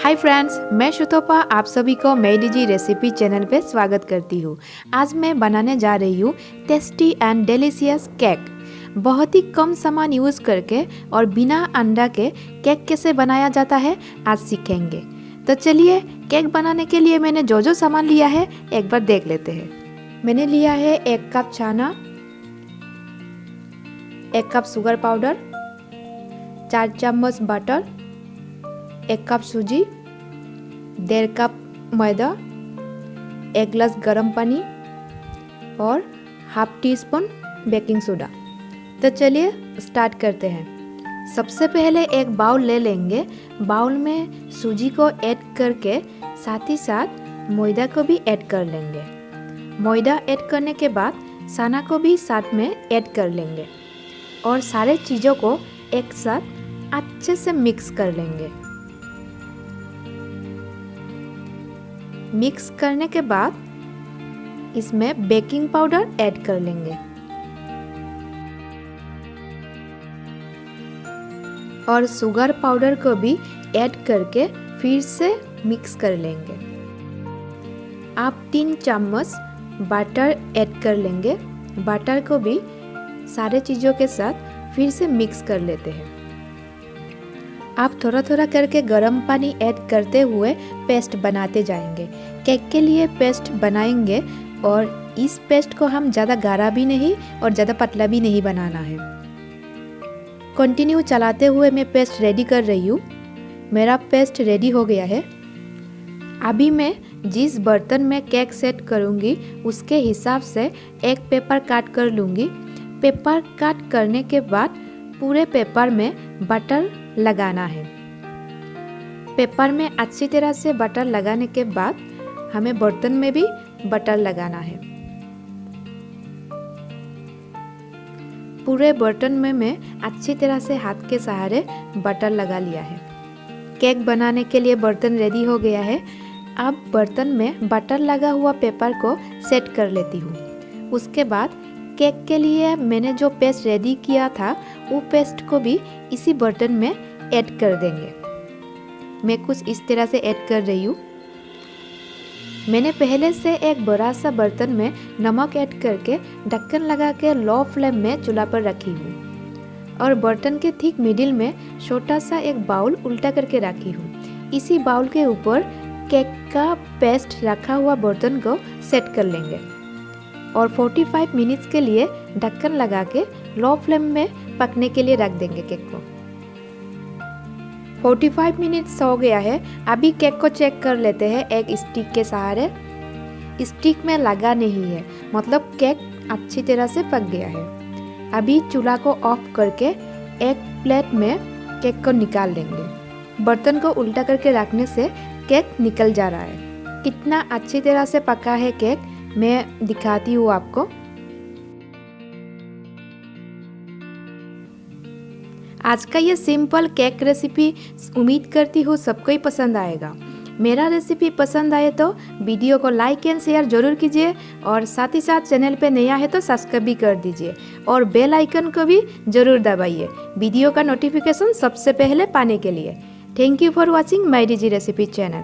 Hi friends, मैं शुतोपा आप सभी को मेडिजी रेसिपी चैनल पे स्वागत करती हूँ। आज मैं बनाने जा रही हूँ टेस्टी एंड डिलीशियस केक। बहुत ही कम सामान यूज़ करके और बिना अंडा के केक कैसे बनाया जाता है आज सीखेंगे। तो चलिए, केक बनाने के लिए मैंने जो सामान लिया है एक बार देख लेते हैं। मैंने लिया है 1 कप छाना, 1 कप शुगर पाउडर, 4 चम्मच बटर, 1 कप सूजी, 1.5 कप मैदा, 1 गिलास गर्म पानी और half tea spoon baking soda. तो चलिए स्टार्ट करते हैं। सबसे पहले एक बाउल ले लेंगे। बाउल में सूजी को ऐड करके साथ ही साथ मैदा को भी ऐड कर लेंगे। मैदा ऐड करने के बाद चना को भी साथ में ऐड कर लेंगे और सारे चीज़ों को एक साथ अच्छे से मिक्स कर लेंगे। मिक्स करने के बाद इसमें बेकिंग पाउडर ऐड कर लेंगे और शुगर पाउडर को भी ऐड करके फिर से मिक्स कर लेंगे। आप 3 चम्मच बटर ऐड कर लेंगे। बटर को भी सारे चीज़ों के साथ फिर से मिक्स कर लेते हैं। आप थोड़ा थोड़ा करके गर्म पानी ऐड करते हुए पेस्ट बनाते जाएंगे। केक के लिए पेस्ट बनाएंगे और इस पेस्ट को हम ज़्यादा गाढ़ा भी नहीं और ज़्यादा पतला भी नहीं बनाना है। कंटिन्यू चलाते हुए मैं पेस्ट रेडी कर रही हूँ। मेरा पेस्ट रेडी हो गया है। अभी मैं जिस बर्तन में केक सेट करूँगी उसके हिसाब से एक पेपर काट कर लूँगी। पेपर काट करने के बाद पूरे पेपर में बटर लगाना है। पेपर में अच्छी तरह से बटर लगाने के बाद हमें बर्तन में भी बटर लगाना है। पूरे बर्तन में मैं अच्छी तरह से हाथ के सहारे बटर लगा लिया है। केक बनाने के लिए बर्तन रेडी हो गया है। अब बर्तन में बटर लगा हुआ पेपर को सेट कर लेती हूँ। उसके बाद केक के लिए मैंने जो पेस्ट रेडी किया था वो पेस्ट को भी इसी बर्तन में ऐड कर देंगे। मैं कुछ इस तरह से ऐड कर रही हूँ। मैंने पहले से एक बड़ा सा बर्तन में नमक ऐड करके ढक्कन लगा के लो फ्लेम में चूल्हा पर रखी हूँ और बर्तन के ठीक मिडिल में छोटा सा एक बाउल उल्टा करके रखी हूँ। इसी बाउल के ऊपर केक का पेस्ट रखा हुआ बर्तन को सेट कर लेंगे और 45 मिनट्स के लिए ढक्कन लगा के लो फ्लेम में पकने के लिए रख देंगे केक को। 45 मिनट्स हो गया है। अभी केक को चेक कर लेते हैं एक स्टिक के सहारे। स्टिक में लगा नहीं है, मतलब केक अच्छी तरह से पक गया है। अभी चूल्हा को ऑफ करके एक प्लेट में केक को निकाल लेंगे। बर्तन को उल्टा करके रखने से केक निकल जा रहा है। कितना अच्छी तरह से पका है केक मैं दिखाती हूँ आपको। आज का ये सिंपल केक रेसिपी उम्मीद करती हूँ सबको ही पसंद आएगा। मेरा रेसिपी पसंद आए तो वीडियो को लाइक एंड शेयर जरूर कीजिए और साथ ही साथ चैनल पे नया है तो सब्सक्राइब भी कर दीजिए और बेल आइकन को भी जरूर दबाइए वीडियो का नोटिफिकेशन सबसे पहले पाने के लिए। थैंक यू फॉर वॉचिंग मेडिजी रेसिपी चैनल।